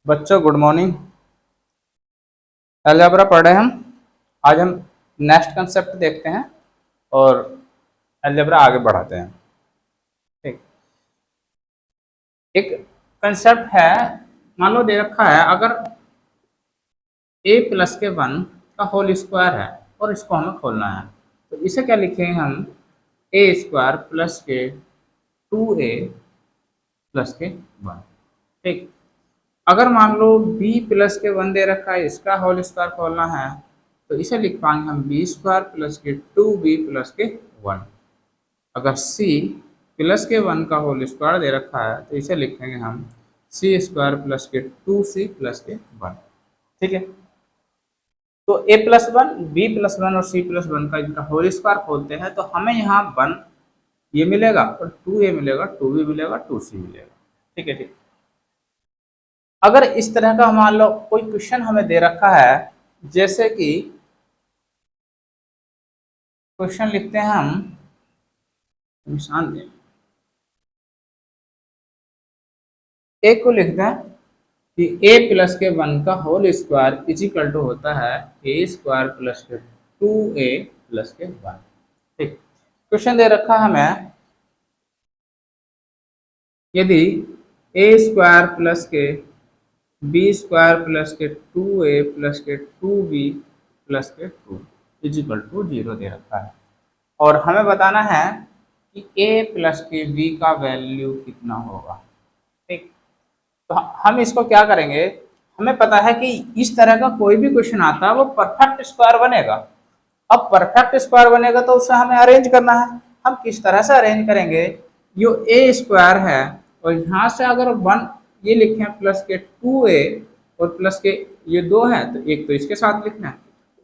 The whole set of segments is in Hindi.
बच्चों गुड मॉर्निंग। अलजेब्रा पढ़ रहे हैं हम। आज हम नेक्स्ट कंसेप्ट देखते हैं और अलजेब्रा आगे बढ़ाते हैं। ठीक। एक कंसेप्ट है, मान लो दे रखा है अगर ए प्लस के वन का होल स्क्वायर है और इसको हमें खोलना है, तो इसे क्या लिखेंगे हम? ए स्क्वायर प्लस के 2a प्लस के वन। ठीक। अगर मान लो बी प्लस के वन दे रखा है, इसका होल स्क्वायर खोलना है, तो इसे लिख पाएंगे हम बी स्क्वायर प्लस के 2b प्लस के वन। अगर सी प्लस के वन का होल स्क्वायर दे रखा है, तो इसे लिखेंगे हम सी स्क्वायर प्लस के 2c प्लस के वन। ठीक है। तो A plus one, B plus one और सी प्लस वन का इनका होल स्क्वायर खोलते हैं, तो हमें यहाँ वन ये मिलेगा और 2a मिलेगा, 2b मिलेगा, 2c मिलेगा। ठीक है। ठीक। अगर इस तरह का मान लो कोई क्वेश्चन हमें दे रखा है, जैसे कि क्वेश्चन लिखते हैं हम, निशान दें, ए को लिखते हैं कि ए प्लस के वन का whole square is equal to होता है ए स्क्वायर प्लस के 2a प्लस के वन। ठीक। क्वेश्चन दे रखा है हमें, यदि ए स्क्वायर प्लस के बी स्क्वायर प्लस के 2a प्लस के 2b प्लस के 2 इज इक्वल टू 0 दे रखा है, और हमें बताना है कि a प्लस के b का वैल्यू कितना होगा। ठीक। तो हम इसको क्या करेंगे, हमें पता है कि इस तरह का कोई भी क्वेश्चन आता है वो परफेक्ट स्क्वायर बनेगा। अब परफेक्ट स्क्वायर बनेगा तो उसे हमें अरेंज करना है। हम किस तरह से अरेंज करेंगे? यो ए स्क्वायर है और यहाँ से अगर वन ये लिखें प्लस के 2a और प्लस के ये दो है, तो एक तो इसके साथ लिखना है,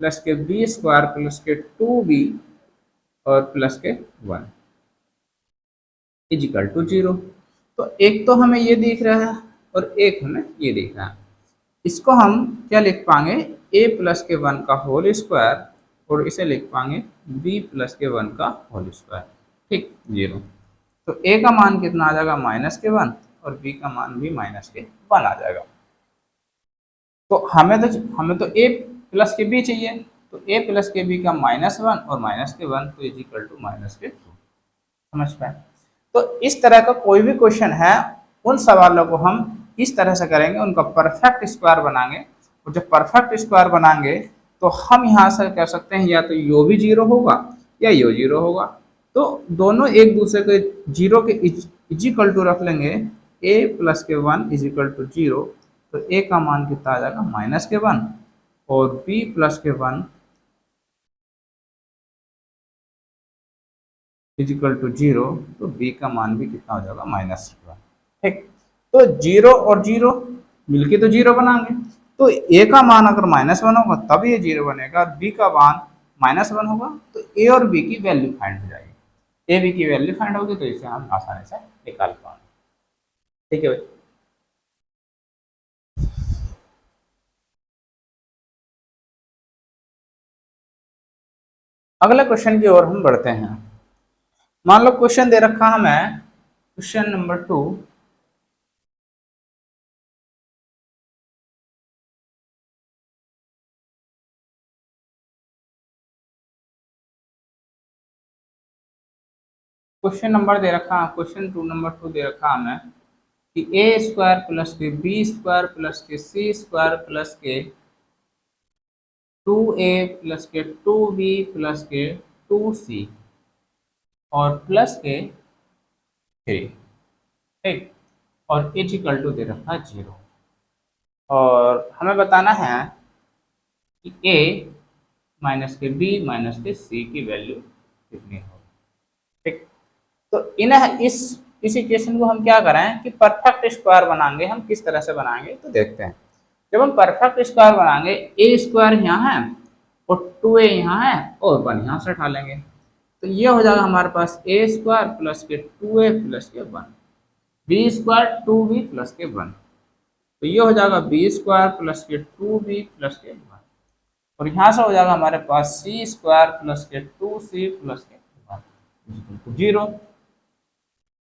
प्लस के बी स्क्वायर प्लस के 2b और प्लस के वन इजिकल टू 0। तो एक तो हमें ये दिख रहा है और एक हमें ये दिख रहा है। इसको हम क्या लिख पाएंगे? a प्लस के वन का होल स्क्वायर, और इसे लिख पाएंगे b प्लस के वन का होल स्क्वायर। ठीक, 0। तो a का मान कितना आ जाएगा? माइनस के वन, और b का मान भी माइनस के वन आ जाएगा। तो हमें तो a प्लस के b चाहिए, तो a प्लस के b का माइनस वन और माइनस के वन, तो इज इक्वल टू माइनस के 2। समझ पाए? तो इस तरह का कोई भी क्वेश्चन है, उन सवालों को हम इस तरह से करेंगे, उनका परफेक्ट स्क्वायर बनाएंगे, और जब परफेक्ट स्क्वायर बनाएंगे तो हम यहाँ से कह सकते हैं या तो यो भी 0 होगा या यो 0 होगा। तो दोनों एक दूसरे के 0 के इज इक्वल टू रख लेंगे। a प्लस के वन इज इक्वल टू 0, तो a का मान कितना आ जाएगा? माइनस के वन, और b प्लस के वन इज इक्वल टू 0, तो b का मान भी कितना हो जाएगा? Minus one. ठीक। तो 0 और 0 मिलके तो 0 बनाएंगे, तो a का मान अगर माइनस वन होगा तब ये 0 बनेगा, और b का मान माइनस वन होगा, तो a और b की वैल्यू फाइंड हो जाएगी। a b की वैल्यू फाइंड होगी तो इसे हम आसानी से निकाल पाएंगे। ठीक है भाई। अगले क्वेश्चन की ओर हम बढ़ते हैं। मान लो क्वेश्चन दे रखा हमें, क्वेश्चन नंबर 2, क्वेश्चन नंबर दे रखा, क्वेश्चन 2 नंबर 2 दे रखा हमें कि ए स्क्वायर प्लस के बी स्क्वायर प्लस के सी स्क्वायर प्लस के 2a प्लस के 2b प्लस के 2c और प्लस के 3। ठीक। और इज इक्वल टू दे रखा है 0, और हमें बताना है कि a माइनस के b माइनस के c की वैल्यू कितनी होगी। ठीक। तो इस इक्वेशन को हम क्या करें कि परफेक्ट स्क्वायर बनाएंगे। हम किस तरह से बनाएंगे तो देखते हैं। जब हम परफेक्ट स्क्वायर बनाएंगे, ए स्क्वायर यहाँ है और 2a यहाँ है और 1 यहाँ से उठा लेंगे, तो ये हो जाएगा हमारे पास ए स्क्वायर प्लस के 2a प्लस के 1, बी स्क्वायर 2b प्लस के 1, तो ये हो जाएगा बी स्क्वायर प्लस के 2b प्लस के 1, और यहाँ से हो जाएगा हमारे पास सी स्क्वायर प्लस के 2c प्लस के 1 0।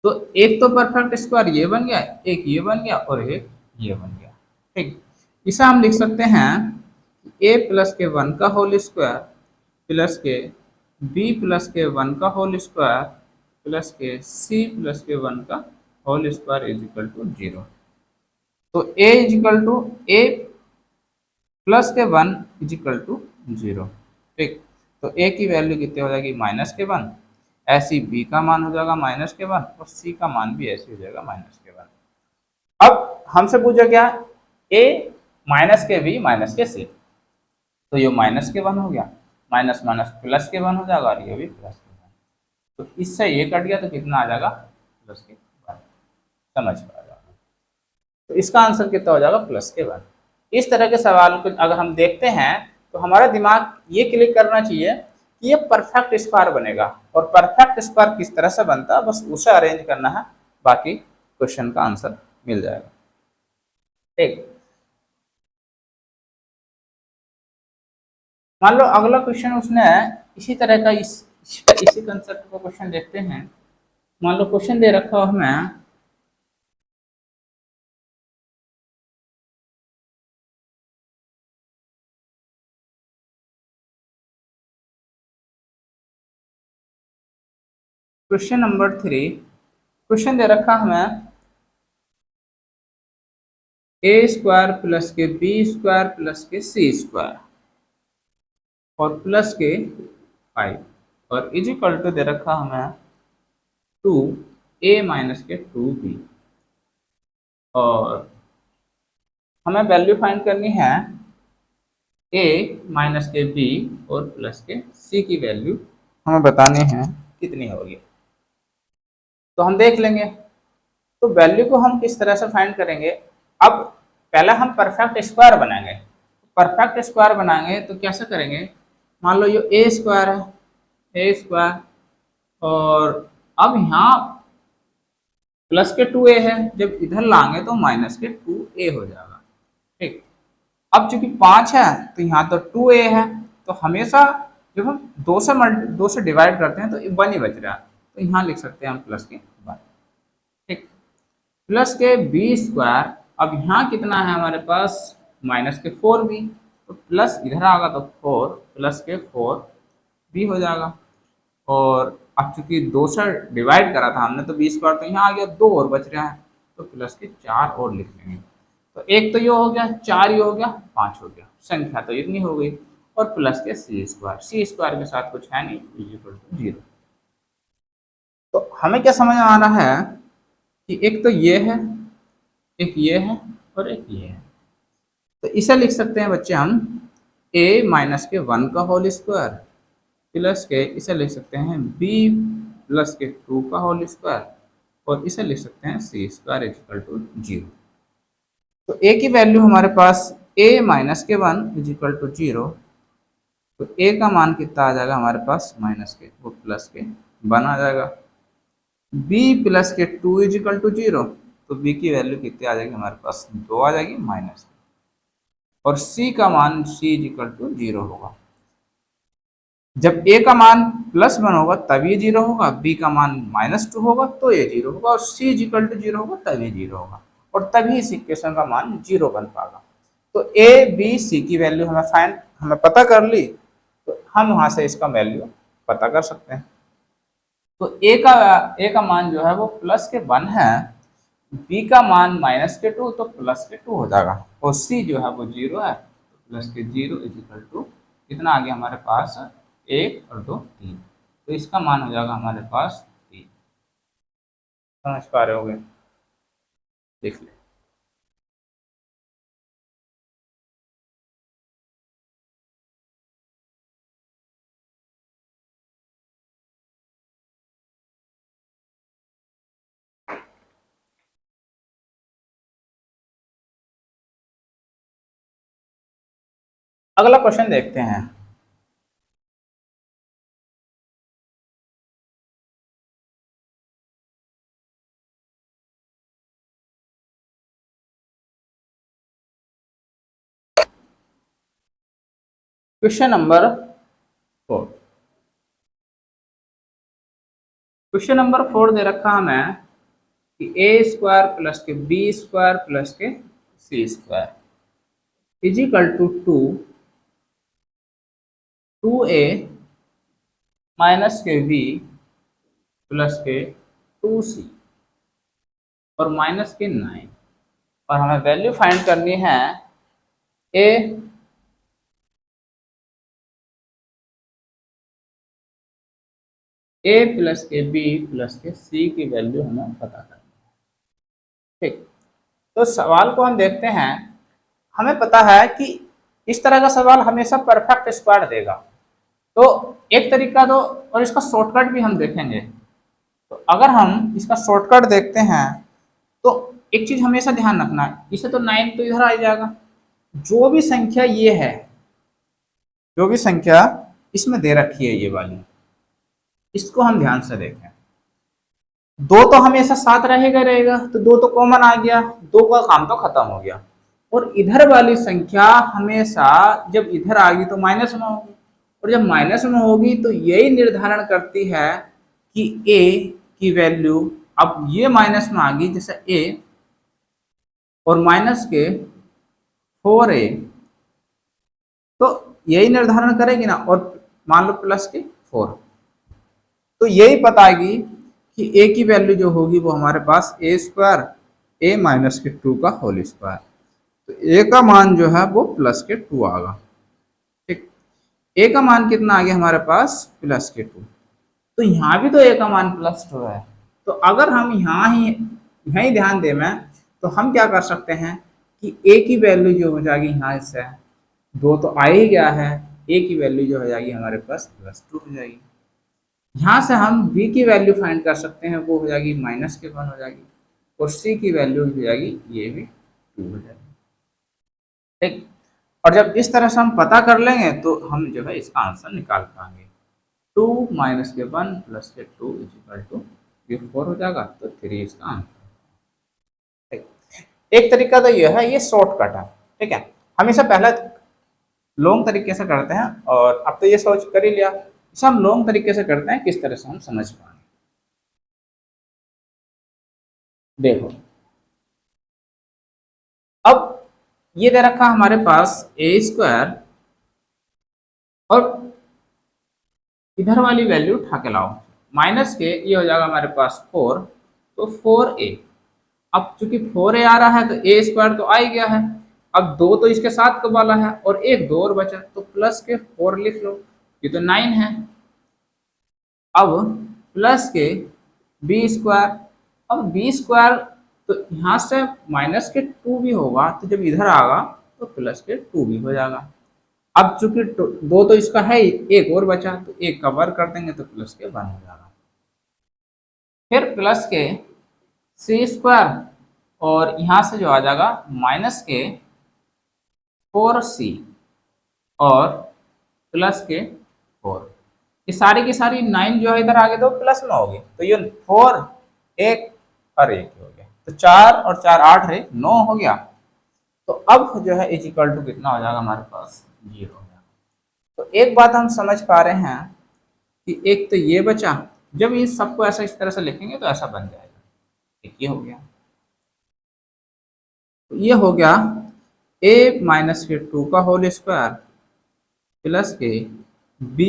तो एक तो परफेक्ट स्क्वायर ये बन गया, एक ये बन गया और एक ये बन गया। ठीक, इसे हम लिख सकते हैं ए प्लस के वन का होल स्क्वायर प्लस के बी प्लस के वन का होल स्क्वायर प्लस के सी प्लस के वन का whole square is equal to 0। तो A is equal to A plus के वन इज इक्वल टू 0। ठीक, तो ए की वैल्यू कितनी हो जाएगी -1, ऐसी बी का मान हो जाएगा -1 और सी का मान भी ऐसे हो जाएगा -1। अब हमसे पूछा क्या, ए माइनस के बी माइनस के सी, तो ये -1 हो गया, माइनस माइनस प्लस के 1 हो जाएगा और ये भी प्लस के 1। तो इससे ये कट गया तो कितना आ जाएगा +1, समझ पा जाएगा। तो इसका आंसर कितना हो जाएगा +1। इस तरह के सवाल को अगर हम देखते हैं तो हमारा दिमाग ये क्लिक करना चाहिए कि ये परफेक्ट स्क्वायर बनेगा, और परफेक्ट स्क्वायर किस तरह से बनता है बस उसे अरेंज करना है, बाकी क्वेश्चन का आंसर मिल जाएगा। ठीक, मान लो अगला क्वेश्चन उसने इसी तरह का इसी कंसेप्ट का क्वेश्चन देखते हैं। मान लो क्वेश्चन दे रखा हो हमें क्वेश्चन नंबर 3, क्वेश्चन दे रखा हमें ए स्क्वायर प्लस के बी स्क्वायर प्लस के सी स्क्वायर और प्लस के 5 और इज इक्वल टू दे रखा हमें 2a माइनस के 2b, और हमें वैल्यू फाइंड करनी है a माइनस के b और प्लस के c की वैल्यू हमें बतानी है कितनी होगी। तो हम देख लेंगे, तो वैल्यू को हम किस तरह से फाइंड करेंगे। अब पहले हम परफेक्ट स्क्वायर बनाएंगे, परफेक्ट स्क्वायर बनाएंगे तो कैसे करेंगे, मान लो ये ए स्क्वायर है, ए स्क्वायर, और अब यहाँ प्लस के 2a है, जब इधर लाएंगे तो माइनस के 2a हो जाएगा। ठीक, अब चूंकि 5 है तो यहाँ तो 2a है, तो हमेशा जब हम 2 से डिवाइड करते हैं तो 1 ही बच रहा है, तो यहाँ लिख सकते हैं हम प्लस के 1। ठीक, प्लस के बी स्क्वायर, अब यहाँ कितना है हमारे पास माइनस के 4b, तो प्लस इधर आएगा तो 4 प्लस के 4 b हो जाएगा, और अब चूंकि 2 से डिवाइड करा था हमने तो बी स्क्वायर, तो यहाँ आ गया 2 और बच रहा है, तो प्लस के 4 और लिख लेंगे। तो एक तो ये हो गया, 4 ये हो गया, 5 हो गया, संख्या तो इतनी हो गई, और प्लस के सी स्क्वायर के साथ कुछ है नहीं, इज इक्वल टू 0। तो हमें क्या समझ आ रहा है कि एक तो ये है, एक ये है और एक ये है, तो इसे लिख सकते हैं बच्चे हम a माइनस के 1 का होल स्क्वायर प्लस के, इसे लिख सकते हैं b प्लस के 2 का होल स्क्वायर, और इसे लिख सकते हैं सी स्क्वायर इक्वल टू 0। तो a की वैल्यू हमारे पास a माइनस के 1 इज इक्वल टू 0, तो a का मान कितना आ जाएगा हमारे पास माइनस के, वो प्लस के 1 आ जाएगा। b प्लस के 2 इज इक्वल टू 0, तो b की वैल्यू कितनी आ जाएगी हमारे पास 2 आ जाएगी माइनस, और c का मान c इज इक्वल टू 0 होगा। जब a का मान +1 होगा तब ये 0 होगा, b का मान -2 होगा तो ये 0 होगा, और c इज इक्वल टू 0 होगा तब ये 0 होगा, और तभी इस इक्वेशन का मान 0 बन पाएगा। तो a b c की वैल्यू हमें पता कर ली, तो हम वहां से इसका वैल्यू पता कर सकते हैं। तो a का मान जो है वो प्लस के 1 है, b का मान -2 तो प्लस के 2 हो जाएगा, और c जो है वो 0 है, तो प्लस के 0 इज इक्वल टू कितना आ गया हमारे पास 1 और 2 3, तो इसका मान हो जाएगा हमारे पास 3। समझ पा रहे होगे, देख ले। अगला क्वेश्चन देखते हैं। क्वेश्चन नंबर 4, क्वेश्चन नंबर 4 दे रखा हमें कि a स्क्वायर प्लस के बी स्क्वायर प्लस के C square is equal to 2a minus के b प्लस के 2c और माइनस के 9, और हमें वैल्यू फाइंड करनी है a प्लस के b प्लस के c की वैल्यू हमें पता करनी है। ठीक, तो सवाल को हम देखते हैं। हमें पता है कि इस तरह का सवाल हमेशा परफेक्ट स्क्वायर देगा। तो एक तरीका तो, और इसका शॉर्टकट भी हम देखेंगे। तो अगर हम इसका शॉर्टकट देखते हैं तो एक चीज हमेशा ध्यान रखना है, इसे तो 9 तो इधर आ जाएगा। जो भी संख्या ये है, जो भी संख्या इसमें दे रखी है ये वाली, इसको हम ध्यान से देखें। दो तो हमेशा साथ रहेगा रहेगा, तो दो तो कॉमन आ गया, दो का काम तो खत्म हो गया। और इधर वाली संख्या हमेशा जब इधर आ गई तो माइनस में होगी, और जब माइनस में होगी तो यही निर्धारण करती है कि a की वैल्यू, अब ये माइनस में आ गई जैसे a और माइनस के 4a, तो यही निर्धारण करेगी ना। और मान लो प्लस के 4, तो यही बताएगी कि a की वैल्यू जो होगी वो हमारे पास a स्क्वायर a माइनस के 2 का होल स्क्वायर। तो a का मान जो है वो प्लस के 2 आएगा। ठीक, a का मान कितना आ गया हमारे पास, प्लस के 2। तो यहाँ भी तो a का मान प्लस 2 है। तो अगर हम यहीं ध्यान दें मैं, तो हम क्या कर सकते हैं कि a की वैल्यू जो हो जाएगी यहाँ से, दो तो आ ही गया है, a की वैल्यू जो हो जाएगी हमारे पास प्लस 2 हो जाएगी। यहाँ से हम b की वैल्यू फाइंड कर सकते हैं, वो हो जाएगी माइनस के 1 हो जाएगी, और c की वैल्यू हो जाएगी ये भी 2 हो जाएगी। ठीक, और जब इस तरह से हम पता कर लेंगे तो हम जो है इसका आंसर निकाल पाएंगे। 2 माइनस के 1 प्लस के 2 इज इक्वल टू, ये 4 हो जाएगा, तो 3 इसका आंसर। ठीक, एक तरीका तो ये है, ये शॉर्टकट है। ठीक है, हमेशा पहला लॉन्ग तरीके से करते हैं, और अब तो ये सोच कर ही लिया, इसे हम लॉन्ग तरीके से करते हैं, किस तरह से हम समझ पाएंगे। देखो, अब ये दे रखा हमारे पास ए स्क्वायर, और इधर वाली वैल्यू उठा के लाओ, माइनस के ये हो जाएगा हमारे पास 4, तो 4a। अब चूंकि 4a आ रहा है तो ए स्क्वायर तो आ ही गया है। अब दो तो इसके साथ का वाला है, और एक दो और बचा, तो प्लस के 4 लिख लो, ये तो 9 है। अब प्लस के बी स्क्वायर, अब बी स्क्वायर, तो यहाँ से माइनस के 2 भी होगा, तो जब इधर आएगा तो प्लस के 2 भी हो जाएगा। अब चूंकि दो तो इसका है ही, एक और बचा, तो एक का वर्ग कर देंगे तो प्लस के 1 हो जाएगा। फिर प्लस के सी स्क्वायर, और यहाँ से जो आ जाएगा माइनस के 4c और प्लस के 4। ये सारी की सारी 9 जो है इधर आगे दो प्लस में होगी, तो ये 4 एक और एक हो गया, तो 4 और 4 8 है 9 हो गया। तो अब जो है इज इक्वल टू कितना हो जाएगा हमारे पास, 0 हो जाएगा। तो एक बात हम समझ पा रहे हैं कि एक तो ये बचा, जब ये सबको ऐसा इस तरह से लिखेंगे तो ऐसा बन जाएगा। एक ये हो गया, तो ये हो गया a माइनस के 2 का होल स्क्वायर प्लस के b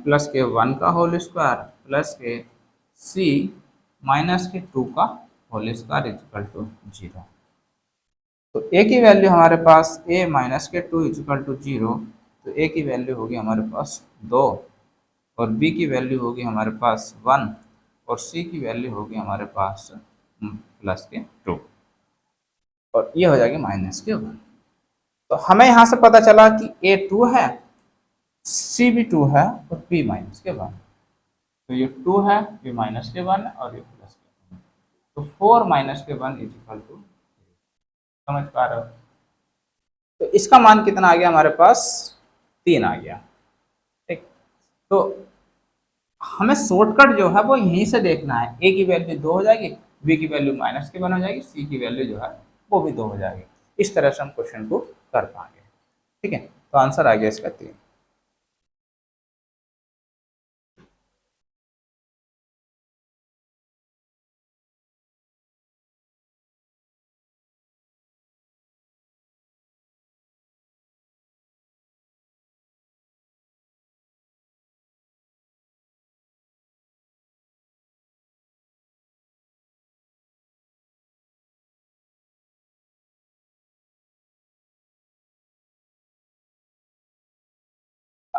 प्लस के 1 का होल स्क्वायर प्लस के c माइनस के 2 का होल स्क्वायर इक्वल टू 0। तो a की वैल्यू हमारे पास a माइनस के 2 इक्वल टू 0, तो a की वैल्यू होगी हमारे पास 2, और b की वैल्यू होगी हमारे पास 1, और c की वैल्यू होगी हमारे पास प्लस के 2, और ये हो जाएगी माइनस के 1। तो हमें यहाँ से पता चला कि a 2 है, c भी 2 है, और p माइनस के 1। तो ये 2 है, ये माइनस के 1 है, और ये प्लस के 1। तो 4 माइनस के 1 इज इक्वल टू, समझ पा रहे हो। तो इसका मान कितना आ गया हमारे पास, 3 आ गया। ठीक, तो हमें शॉर्टकट जो है वो यहीं से देखना है। a की वैल्यू 2 हो जाएगी, b की वैल्यू माइनस के 1 हो जाएगी, c की वैल्यू जो है वो भी 2 हो जाएगी। इस तरह से हम क्वेश्चन को कर पाएंगे। ठीक है, तो आंसर आ गया इसका 3।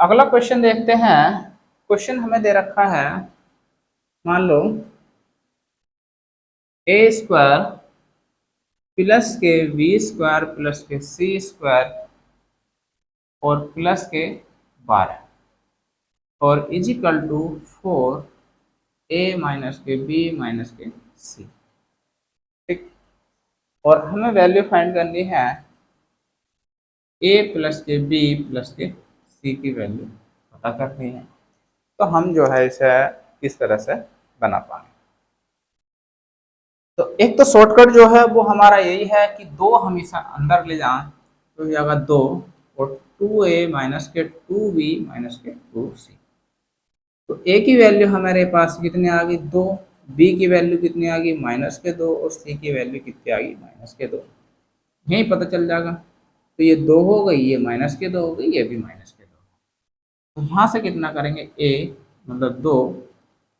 अगला क्वेश्चन देखते हैं। क्वेश्चन हमें दे रखा है, मान लो ए स्क्वायर प्लस के बी स्क्वायर प्लस के सी स्क्वायर और प्लस के 12 और is equal to 4 A minus के बी माइनस के सी। ठीक, और हमें वैल्यू फाइंड करनी है ए प्लस के बी प्लस के सी की वैल्यू पता करनी है। तो हम जो है इसे किस तरह से बना पाएंगे। तो एक तो शॉर्टकट जो है वो हमारा यही है कि दो हमेशा अंदर ले जाएं, तो ये आएगा 2 और 2a माइनस के 2b माइनस के 2c। तो a की वैल्यू हमारे पास कितनी आ गई 2, b की वैल्यू कितनी आ गई -2 और c की वैल्यू कितनी आ गई -2। यही पता चल जाएगा। तो ये 2 हो गई, ये -2 हो गई, ये भी -2। तो यहाँ से कितना करेंगे a मतलब 2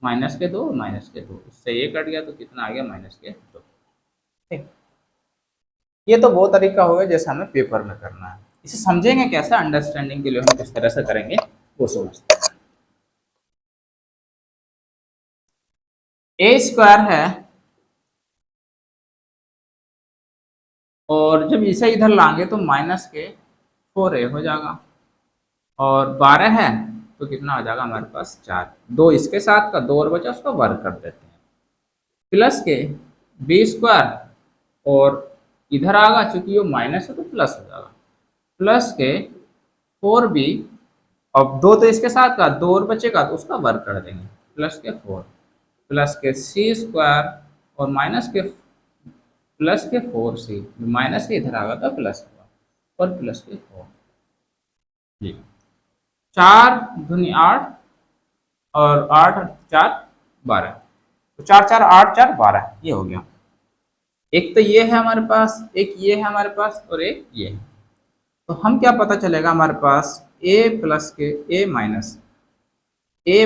-2 -2, इससे ये कट गया तो कितना आ गया -2। ठीक, ये तो वो तरीका होगा जैसे हमें पेपर में करना है। इसे समझेंगे कैसे, अंडरस्टैंडिंग के लिए हम किस तरह से करेंगे वो समझते हैं। ए स्क्वायर है और जब इसे इधर लाएंगे तो माइनस के 4a हो जाएगा और 12 है तो कितना हो जाएगा हमारे पास 4। 2 इसके साथ का 2 और बचा उसको वर्ग कर देते हैं। प्लस के बी स्क्वायर और इधर आएगा चूंकि ये माइनस है तो प्लस हो जाएगा, प्लस के 4b। अब 2 तो इसके साथ का 2 और बचेगा तो उसका वर्ग कर देंगे, प्लस के 4 प्लस के सी स्क्वायर और माइनस के प्लस के 4c, माइनस के इधर आएगा तो प्लस होगा और प्लस के 4। जी, 4 दूनी 8 और 8 4 12, तो 4 4 8 4 12 ये हो गया। एक तो ये है हमारे पास, एक ये है हमारे पास और एक ये है। तो हम क्या पता चलेगा हमारे पास a प्लस के a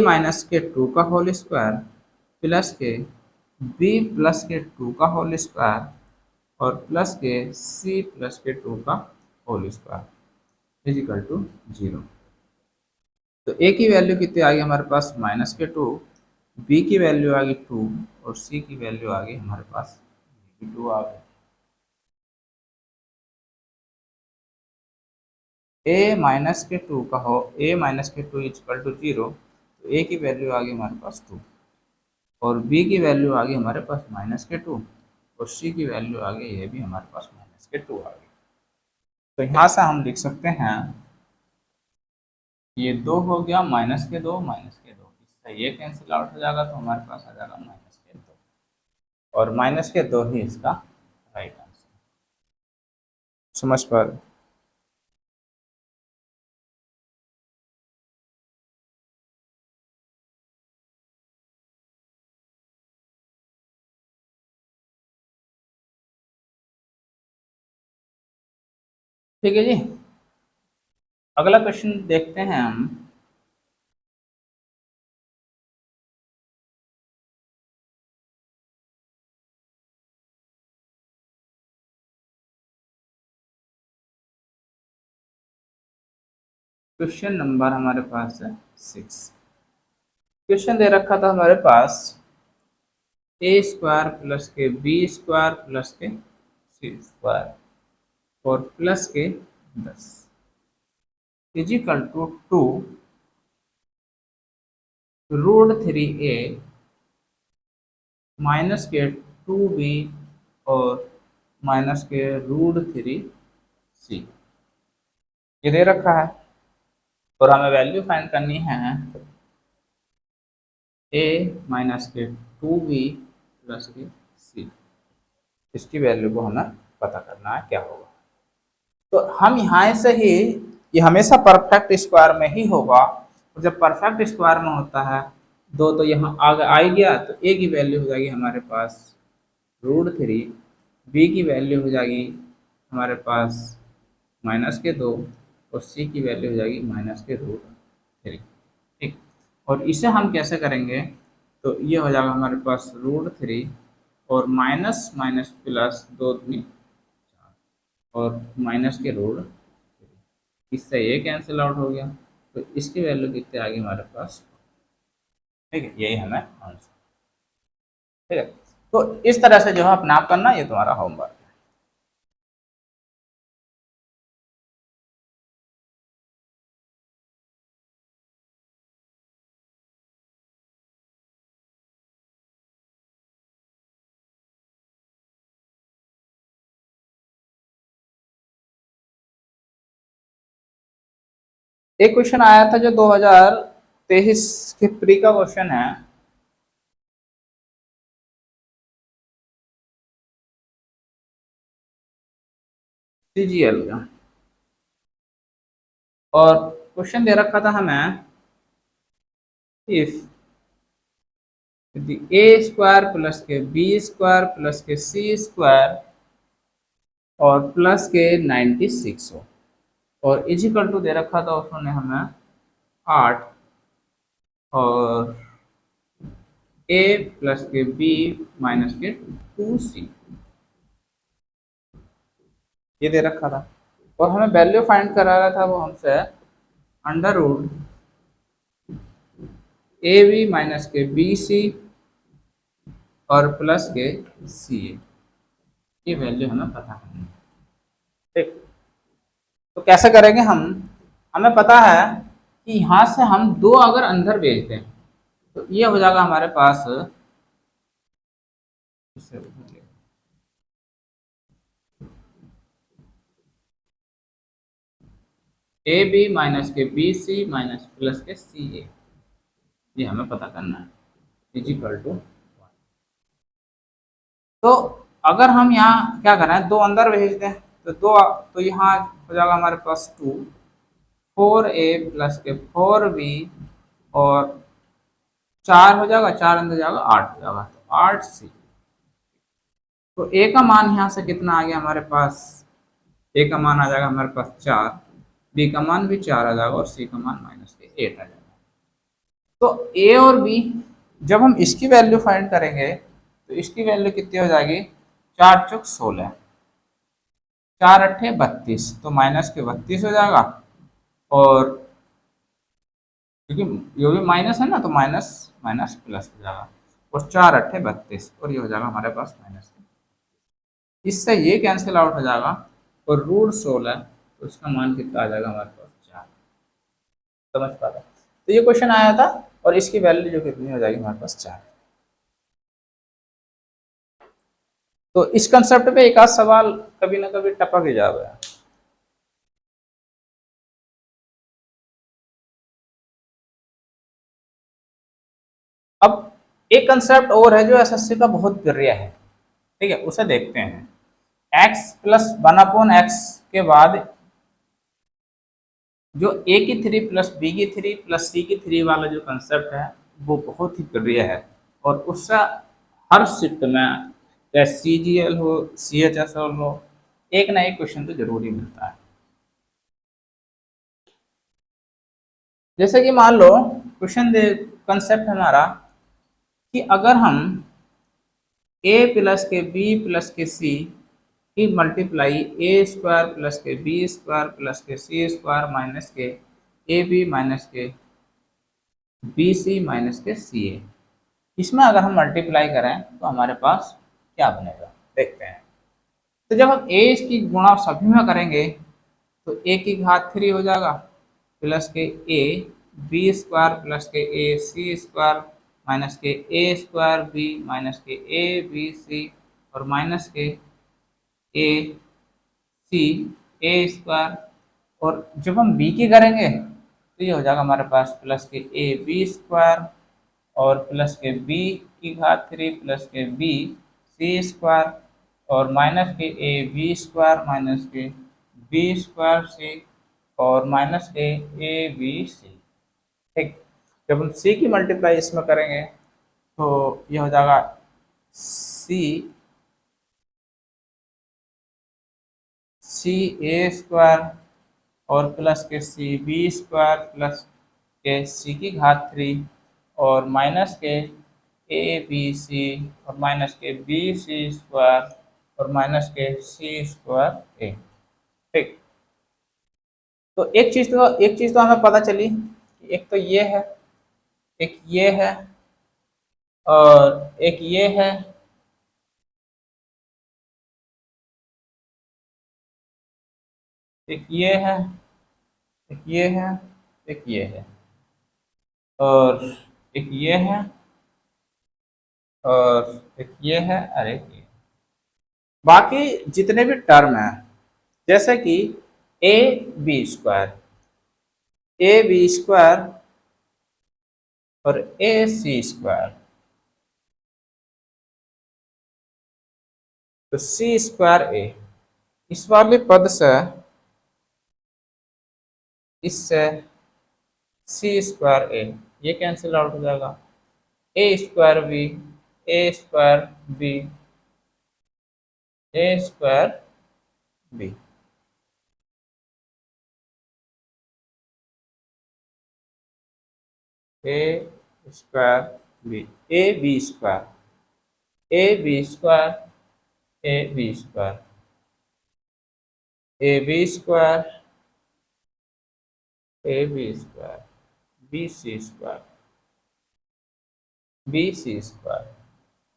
माइनस के 2 का होल स्क्वायर प्लस के b प्लस के 2 का होल स्क्वायर और प्लस के c प्लस के 2 का whole square is equal to 0। तो a की वैल्यू कितनी आ गई हमारे पास -2, b की वैल्यू आ गई 2 और c की वैल्यू आ गई हमारे पास 2 आ गई। a माइनस के 2 का हो a माइनस के 2 इक्वल टू 0, तो a की वैल्यू आ गई हमारे पास 2 और b की वैल्यू आ गई हमारे पास -2 और c की वैल्यू आ गई ये भी हमारे पास -2 आ गई। तो यहाँ से हम लिख सकते हैं ये 2 हो गया -2 इससे ये कैंसिल आउट हो जाएगा तो हमारे पास आ जाएगा -2 और -2 ही इसका राइट आंसर। समझ पर? ठीक है जी, अगला क्वेश्चन देखते हैं हम। क्वेश्चन नंबर हमारे पास है 6। क्वेश्चन दे रखा था हमारे पास a स्क्वायर प्लस के b स्क्वायर प्लस के c स्क्वायर और प्लस के 10 इजिकल टू 2 √3a माइनस के 2b और माइनस के √3c ये दे रखा है और हमें वैल्यू फाइंड करनी है a माइनस के 2b प्लस के c। इसकी वैल्यू को हमें पता करना है क्या होगा। तो हम यहाँ से ही, ये हमेशा परफेक्ट स्क्वायर में ही होगा और जब परफेक्ट स्क्वायर में होता है 2 तो यहाँ आगे आ गया तो a की वैल्यू हो जाएगी हमारे पास √3, b की वैल्यू हो जाएगी हमारे पास -2 और c की वैल्यू हो जाएगी -√3। ठीक, और इसे हम कैसे करेंगे, तो ये हो जाएगा हमारे पास √3 और माइनस माइनस प्लस 2 दूनी 4 और माइनस के √3, इससे ये कैंसिल आउट हो गया तो इसकी वैल्यू कितनी आ गई हमारे पास, ठीक है, यही हमें आंसर, ठीक है। तो इस तरह से जो है अपने आप करना, ये तुम्हारा होमवर्क। एक क्वेश्चन आया था जो 2023 के प्री का क्वेश्चन है, सीजीएल का, और क्वेश्चन दे रखा था हमें, इफ ए स्क्वायर प्लस के बी स्क्वायर प्लस के सी स्क्वायर और प्लस के 96 हो, और इजिकल टू दे रखा था उसने हमें 8, और ए प्लस के बी माइनस के 2c, ये दे रखा था, और हमें वैल्यू फाइंड करा रहा था वो हमसे under root a b minus के बी सी और प्लस के सी ए, ये वैल्यू हमें पता करनी है, ठीक। तो कैसे करेंगे हम, हमें पता है कि यहाँ से हम 2 अगर अंदर भेज दें तो ये हो जाएगा हमारे पास, ए बी माइनस के बी सी माइनस प्लस के सी ए, ये हमें पता करना है, इजिकल टू। तो अगर हम यहाँ क्या करें, 2 अंदर भेज दें तो 2, तो यहाँ हो जाएगा हमारे पास 2, 4a प्लस के 4b, और 4 हो जाएगा, 4 अंदर जाएगा 8 हो जाएगा, तो 8c। तो a का मान यहाँ से कितना आ गया हमारे पास, a का मान आ जाएगा हमारे पास 4, b का मान भी 4 आ जाएगा, और c का मान माइनस के 8 आ जाएगा। तो a और b जब हम इसकी वैल्यू फाइंड करेंगे तो इसकी वैल्यू कितनी हो जाएगी, 4 चौक 16, 4 अट्ठे 32, तो माइनस के 32 हो जाएगा, और क्योंकि ये भी माइनस है ना, तो माइनस माइनस प्लस हो जाएगा, और 4 अट्ठे 32, और ये हो जाएगा हमारे पास माइनस, इससे ये कैंसिल आउट हो जाएगा, और रूट 16, तो इसका मान कितना आ जाएगा हमारे पास 4, समझ पा रहे। तो ये क्वेश्चन आया था, और इसकी वैल्यू जो कितनी हो जाएगी हमारे पास 4। तो इस कंसेप्ट पे एक आध सवाल कभी ना कभी टपक ही जाएगा। अब एक कंसेप्ट और है जो एसएससी का बहुत प्रिय है, ठीक है, उसे देखते हैं। x प्लस 1/x के बाद जो a की 3 प्लस b की 3 प्लस c की 3 वाला जो कंसेप्ट है वो बहुत ही प्रिय है, और उससे हर शिफ्ट में, चाहे सीजीएल हो सीएचएसएल हो, एक ना एक क्वेश्चन तो जरूरी मिलता है। जैसे कि मान लो क्वेश्चन दे, कंसेप्ट हमारा कि अगर हम a प्लस के b प्लस के c की मल्टीप्लाई ए स्क्वायर प्लस के बी स्क्वायर प्लस के सी स्क्वायर माइनस के ए बी माइनस के बी सी माइनस के सी ए, इसमें अगर हम मल्टीप्लाई करें तो हमारे पास क्या बनेगा, देखते हैं। तो जब हम ए की गुणा सभी में करेंगे तो ए की घात 3 हो जाएगा, प्लस के ए बी स्क्वायर प्लस के ए सी स्क्वायर माइनस के ए स्क्वायर बी माइनस के ए बी सी, और माइनस के ए सी ए स्क्वायर, और जब हम बी की करेंगे तो ये हो जाएगा हमारे पास प्लस के ए बी स्क्वायर, और प्लस के बी की घात 3 प्लस के बी सी स्क्वायर, और माइनस के ए बी स्क्वायर माइनस के बी स्क्वायर सी, और माइनस के ए बी सी, ठीक। जब हम सी की मल्टीप्लाई इसमें करेंगे तो ये हो जाएगा सी सी ए स्क्वायर, और प्लस के सी बी स्क्वायर प्लस के सी की घात 3, और माइनस के ए बी सी, और माइनस के बी सी स्क्वायर, और माइनस के सी स्क्वायर ए, ठीक। तो एक चीज तो हमें पता चली कि एक तो ये है, एक ये है, और एक ये है, एक ये है, एक ये है, एक ये है, और एक ये है, और एक ये है, अरे ये। बाकी जितने भी टर्म हैं, जैसे कि a B square, A B square और ए सी स्क्वायर, तो सी स्क्वायर ए, इस वाले पद से इससे सी स्क्वायर ए ये कैंसिल आउट हो जाएगा, A square B, A square B, A square B, A square B, A B square, A B square, A B square, A B square, A B square, B C square, B C square.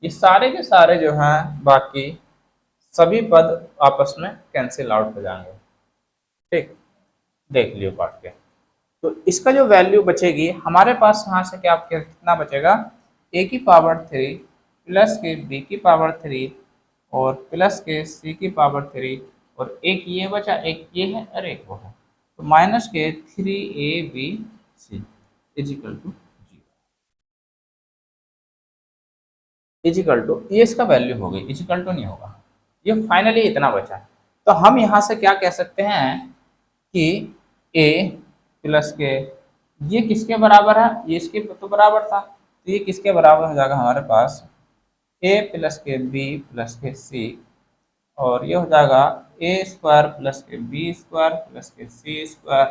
ये सारे के सारे जो हैं बाकी सभी पद आपस में कैंसिल आउट हो जाएंगे। ठीक, देख लियो काट के। तो इसका जो वैल्यू बचेगी हमारे पास यहाँ से क्या कितना बचेगा, ए की पावर 3 प्लस के बी की पावर 3 और प्लस के सी की पावर 3, और एक ये बचा, एक ये है और एक वो है, तो माइनस के 3ab is equal to is equal to, ये इसका वैल्यू हो गई, इजिकल टू नहीं होगा, ये फाइनली इतना बचा। तो हम यहाँ से क्या कह सकते हैं कि a प्लस के, ये किसके बराबर है, ये इसके तो बराबर था, तो ये किसके बराबर हो जाएगा हमारे पास, a प्लस के b प्लस के c, और ये हो जाएगा ए स्क्वायर प्लस के बी स्क्वायर प्लस के सी स्क्वायर,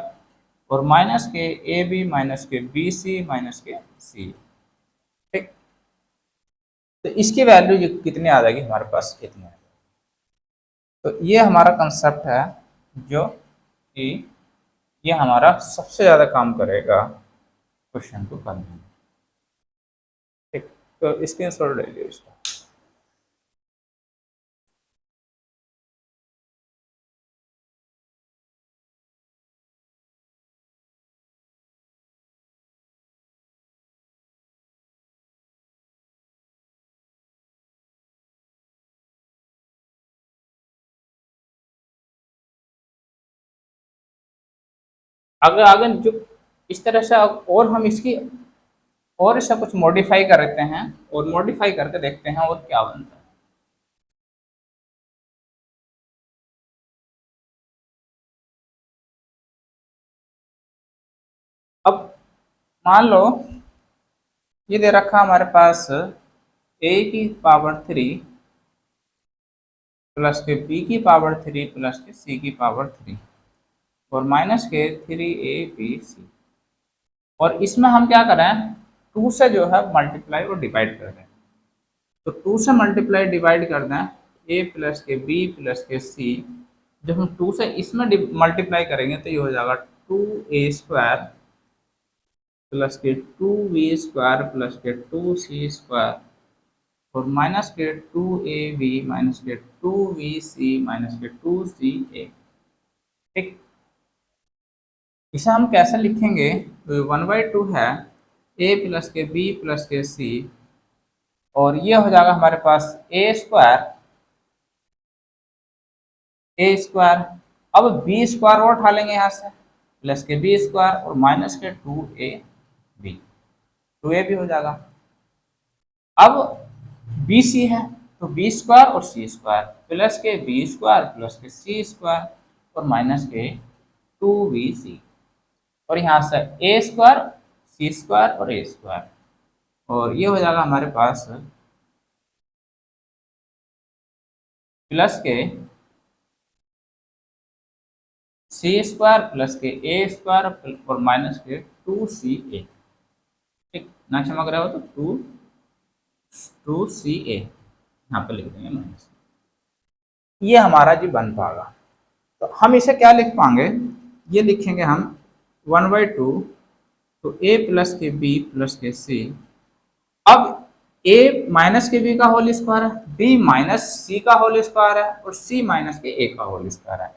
और माइनस के ए बी माइनस के बी सी माइनस के सी। ठीक, तो इसकी वैल्यू कितनी आ जाएगी हमारे पास, इतनी आ जाएगी। तो ये हमारा कंसेप्ट है जो कि ये हमारा सबसे ज़्यादा काम करेगा क्वेश्चन को करने में। ठीक, तो स्क्रीनशॉट ले लियो इसका। अगर अगर जो इस तरह से और हम इसकी और इसका कुछ मॉडिफाई करते हैं और मॉडिफाई करके देखते हैं और क्या बनता है। अब मान लो ये दे रखा हमारे पास a की पावर 3 प्लस के b की पावर 3 प्लस के c की पावर 3 और माइनस के 3ab और इसमें हम क्या करें, 2 से जो है मल्टीप्लाई और डिवाइड कर दें। तो 2 से मल्टीप्लाई डिवाइड कर दें, a प्लस के b प्लस के c, जब हम 2 से इसमें मल्टीप्लाई करेंगे तो ये हो जाएगा 2a स्क्वायर प्लस के 2b स्क्वायर प्लस के 2c स्क्वायर और माइनस के 2ab माइनस के 2bc माइनस के 2ca। ठीक, इसे हम कैसे लिखेंगे, तो 1/2 है a प्लस के b प्लस के c, और ये हो जाएगा हमारे पास a स्क्वायर, ए स्क्वायर, अब बी स्क्वायर और उठा लेंगे यहाँ से, प्लस के बी स्क्वायर और माइनस के 2ab हो जाएगा। अब बी सी है तो बी स्क्वायर और सी स्क्वायर, प्लस के बी स्क्वायर प्लस के सी स्क्वायर और माइनस के 2bc, और यहाँ से ए स्क्वायर सी स्क्वायर और ए स्क्वायर, और ये हो जाएगा हमारे पास प्लस के सी स्क्वायर प्लस के ए स्क्वायर और माइनस के 2ca। ठीक, ना चमक रहा हो तो 2ca यहाँ पर लिख देंगे माइनस, ये हमारा जी बन पाएगा। तो हम इसे क्या लिख पाएंगे, ये लिखेंगे हम 1/2 तो a प्लस के b प्लस के c। अब a माइनस के b का होल स्क्वायर है, b माइनस c का होल स्क्वायर है और c माइनस के a का होल स्क्वायर है।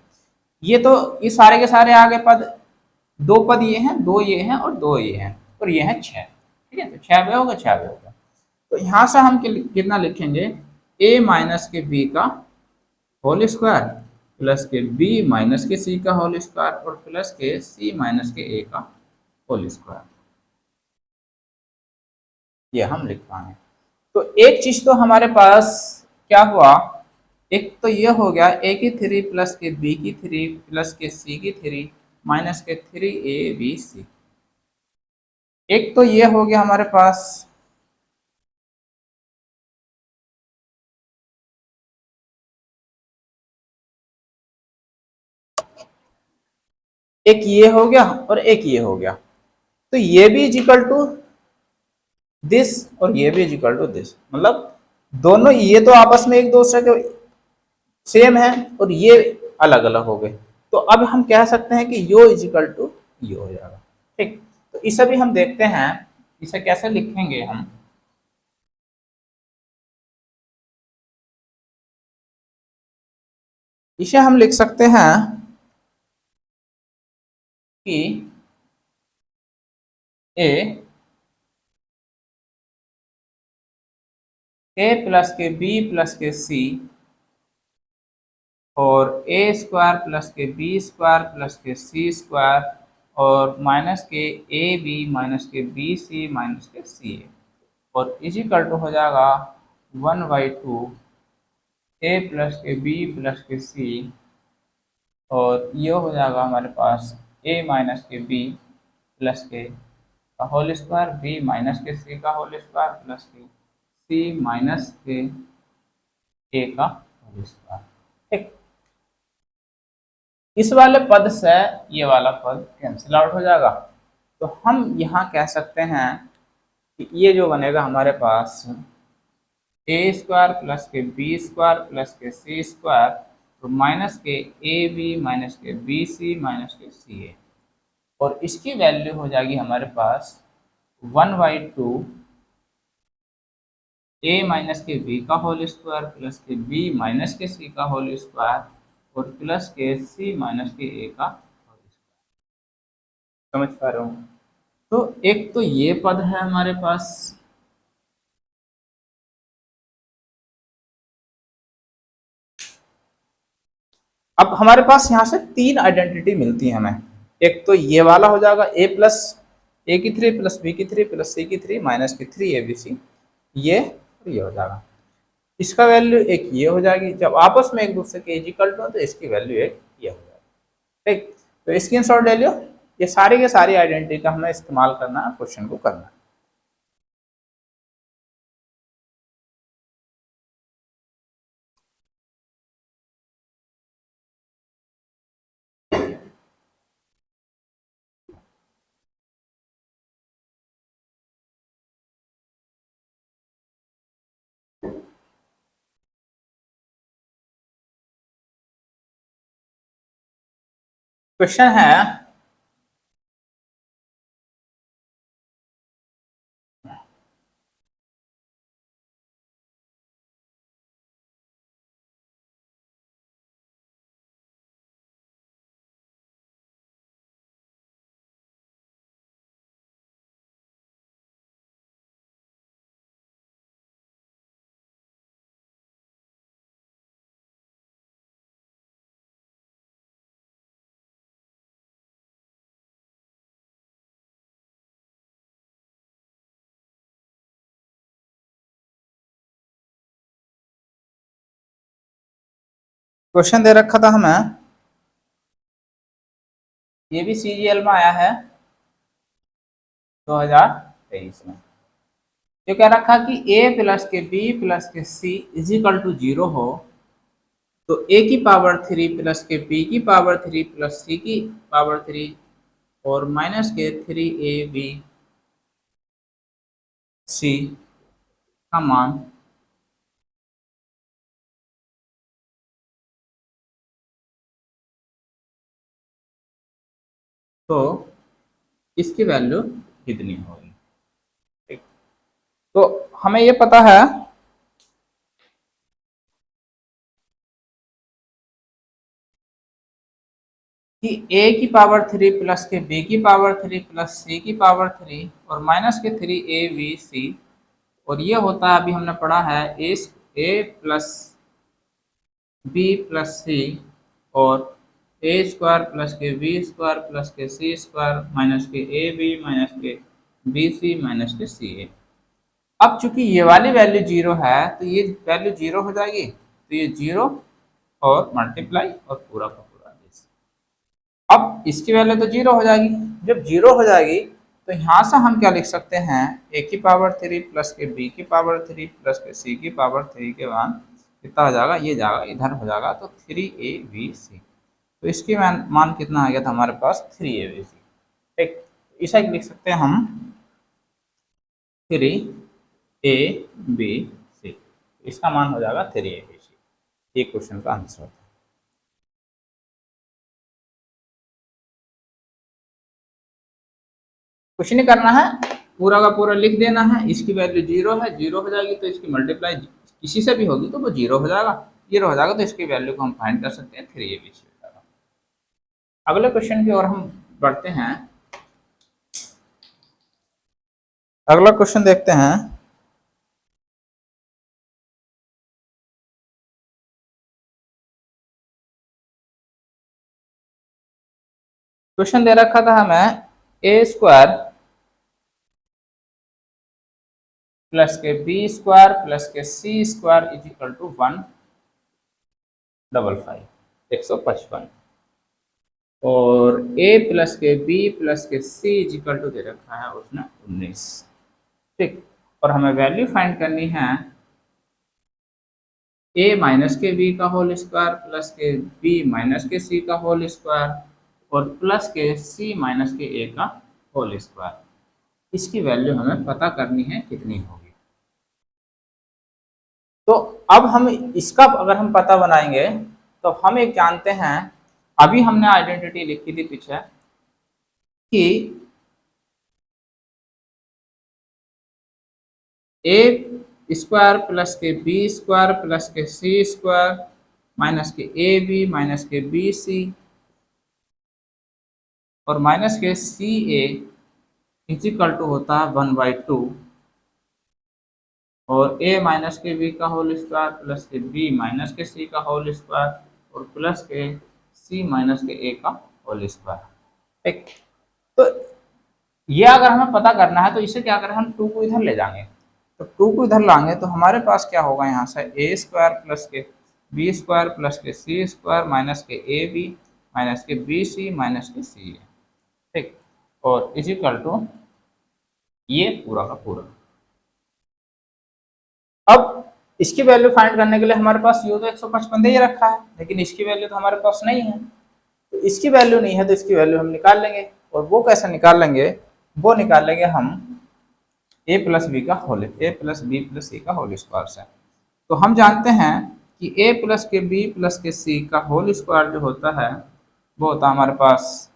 ये तो ये सारे के सारे आगे पद, दो पद ये हैं, दो ये हैं और दो ये हैं और ये है 6। ठीक है, तो 6 पे होगा, 6 पे होगा। तो यहाँ से हम कितना लिखेंगे, a माइनस के b का होल स्क्वायर प्लस के b माइनस के c का होल स्क्वायर और प्लस के c माइनस के a का होल स्क्वायर। ये हम लिख पाएंगे। तो एक चीज तो हमारे पास क्या हुआ, एक तो ये हो गया a की 3 प्लस के b की 3 प्लस के c की 3 माइनस के 3abc। एक तो ये हो गया हमारे पास, एक ये हो गया और एक ये हो गया। तो ये भी इज इक्वल टू दिस और ये भी इज इक्वल टू दिस, मतलब दोनों ये तो आपस में एक दूसरे के सेम है और ये अलग अलग हो गए। तो अब हम कह सकते हैं कि यो इज इक्वल टू यो हो जाएगा। ठीक, तो इसे भी हम देखते हैं, इसे कैसे लिखेंगे हम। इसे हम लिख सकते हैं कि ए प्लस के बी प्लस के सी और ए स्क्वायर प्लस के बी स्क्वायर प्लस के सी स्क्वायर और माइनस के ए बी माइनस के बी सी माइनस के सी ए और इज इक्वल टू हो जाएगा 1/2 ए प्लस के बी प्लस के सी और ये हो जाएगा हमारे पास ए माइनस के बी प्लस के का होल स्क्वायर, बी माइनस के सी का होल स्क्वायर प्लस के सी माइनस के ए का होल स्क्वायर। ठीक, इस वाले पद से ये वाला पद कैंसिल आउट हो जाएगा। तो हम यहाँ कह सकते हैं कि ये जो बनेगा हमारे पास ए स्क्वायर प्लस के बी स्क्वायर प्लस के सी स्क्वायर तो माइनस के ए बी माइनस के बी सी माइनस के सी ए और इसकी वैल्यू हो जाएगी हमारे पास 1/2 ए माइनस के बी का होल स्क्वायर प्लस के बी माइनस के सी का होल स्क्वायर और प्लस के सी माइनस के ए का होल स्क्वायर। समझ पा रहे हो? तो एक तो ये पद है हमारे पास, अब हमारे पास यहाँ से तीन आइडेंटिटी मिलती है हमें। एक तो ये वाला हो जाएगा ए प्लस ए की 3 प्लस बी की 3 प्लस सी की 3 माइनस की 3 ए बी सी, ये हो जाएगा। इसका वैल्यू एक ये हो जाएगी, जब आपस में एक दूसरे के इक्वल टू हो तो इसकी वैल्यू एक ये हो जाएगी। ठीक, तो स्क्रीन शॉट ले लियो। ये सारी के सारी आइडेंटिटी का हमें इस्तेमाल करना है, क्वेश्चन को करना है। क्वेश्चन है क्वेश्चन दे रखा था हमें, ये भी सीजीएल में आया है 2023 में। जो कह रखा कि ए प्लस के बी प्लस के सी इज इक्वल टू 0 हो तो ए की पावर 3 प्लस के बी की पावर 3 प्लस सी की पावर 3 और माइनस के 3ab सी का मान तो इसकी वैल्यू कितनी होगी। ठीक, तो हमें ये पता है कि a की पावर 3 प्लस के b की पावर 3 प्लस c की पावर 3 और माइनस के 3abc, और ये होता है, अभी हमने पढ़ा है, a प्लस बी प्लस सी और ए स्क्वायर प्लस के बी स्क्वायर प्लस के सी स्क्वायर माइनस के ए बी माइनस के बी सी माइनस के सी ए। अब चूंकि ये वाली वैल्यू जीरो है तो ये वैल्यू जीरो हो जाएगी, तो ये जीरो और मल्टीप्लाई और पूरा का पूरा this। अब इसकी वैल्यू तो जीरो हो जाएगी, जब जीरो हो जाएगी तो यहाँ से हम क्या लिख सकते हैं, ए की पावर 3 प्लस के बी की पावर 3 प्लस के सी की पावर 3 के बाद कितना हो जाएगा, ये जाएगा इधर हो जाएगा, तो 3abc। तो इसकी मान कितना आ गया था हमारे पास 3abc। ठीक, इसे लिख सकते हैं हम 3abc, इसका मान हो जाएगा 3abc। ये क्वेश्चन का आंसर था। कुछ नहीं करना है, पूरा का पूरा लिख देना है। इसकी वैल्यू जीरो है, जीरो हो जाएगी तो इसकी मल्टीप्लाई किसी से भी होगी तो वो जीरो हो जाएगा, जीरो हो जाएगा तो इसकी वैल्यू को हम फाइंड कर सकते हैं 3abc हो जाएगा। अगले क्वेश्चन की ओर हम बढ़ते हैं। अगला क्वेश्चन देखते हैं। क्वेश्चन दे रखा था हमें ए स्क्वायर प्लस के बी स्क्वायर प्लस के C square is equal to 155 155 और ए प्लस के बी प्लस के सी इज इक्वल टू दे रखा है उसने 19। ठीक, और हमें वैल्यू फाइंड करनी है ए माइनस के बी का होल स्क्वायर प्लस के बी माइनस के सी का होल स्क्वायर और प्लस के सी माइनस के ए का होल स्क्वायर। इसकी वैल्यू हमें पता करनी है कितनी होगी। तो अब हम इसका अगर हम पता बनाएंगे तो हम एक जानते हैं, अभी हमने आइडेंटिटी लिखी थी पीछे कि ए स्क्वायर प्लस के बी स्क्वायर प्लस के सी स्क्वायर माइनस के ए बी माइनस के बी सी और माइनस के सी ए इक्वल टू होता है 1/2 और a माइनस के बी का होल स्क्वायर प्लस के b माइनस के c का होल स्क्वायर और प्लस के c माइनस के a का होल स्क्वायर। ठीक, तो ये अगर हमें पता करना है तो इसे क्या करें, हम 2 को इधर ले जाएंगे, तो 2 को इधर लाएंगे तो हमारे पास क्या होगा, यहाँ से a स्क्वायर प्लस के बी स्क्वायर प्लस के सी स्क्वायर माइनस के ए बी माइनस के बी सी माइनस के सी ए। ठीक, और इज इक्वल टू ये पूरा का पूरा। अब इसकी वैल्यू फाइंड करने के लिए हमारे पास ये तो 155 दे ही रखा है, लेकिन इसकी वैल्यू तो हमारे पास नहीं है, तो इसकी वैल्यू नहीं है तो इसकी वैल्यू हम निकाल लेंगे। और वो कैसे निकाल लेंगे, वो निकाल लेंगे हम a प्लस बी का होल ए प्लस बी प्लस सी का होल स्क्वायर से। तो हम जानते हैं कि a प्लस के बी प्लस के सी का होल स्क्वायर जो होता है वो होता है हमारे पास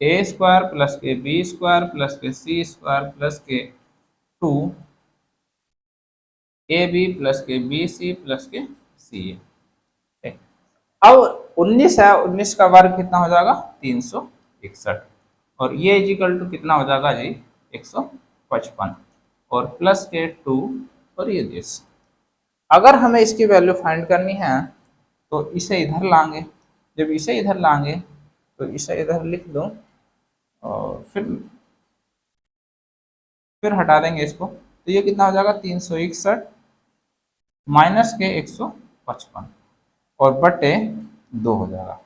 a स्क्वायर प्लस के बी स्क्वायर प्लस के सी स्क्वायर प्लस के 2 ए बी प्लस के बी सी प्लस के सी ए। अब 19 है, 19 का वर्ग कितना हो जाएगा 361 और ये इजिकल टू कितना हो जाएगा जी 155 और प्लस के 2 और ये दिस। अगर हमें इसकी वैल्यू फाइंड करनी है तो इसे इधर लाएंगे, जब इसे इधर लाएंगे तो इसे इधर लिख दो और फिर हटा देंगे इसको, तो ये कितना हो जाएगा 361 माइनस के 155 और बटे 2 हो जाएगा।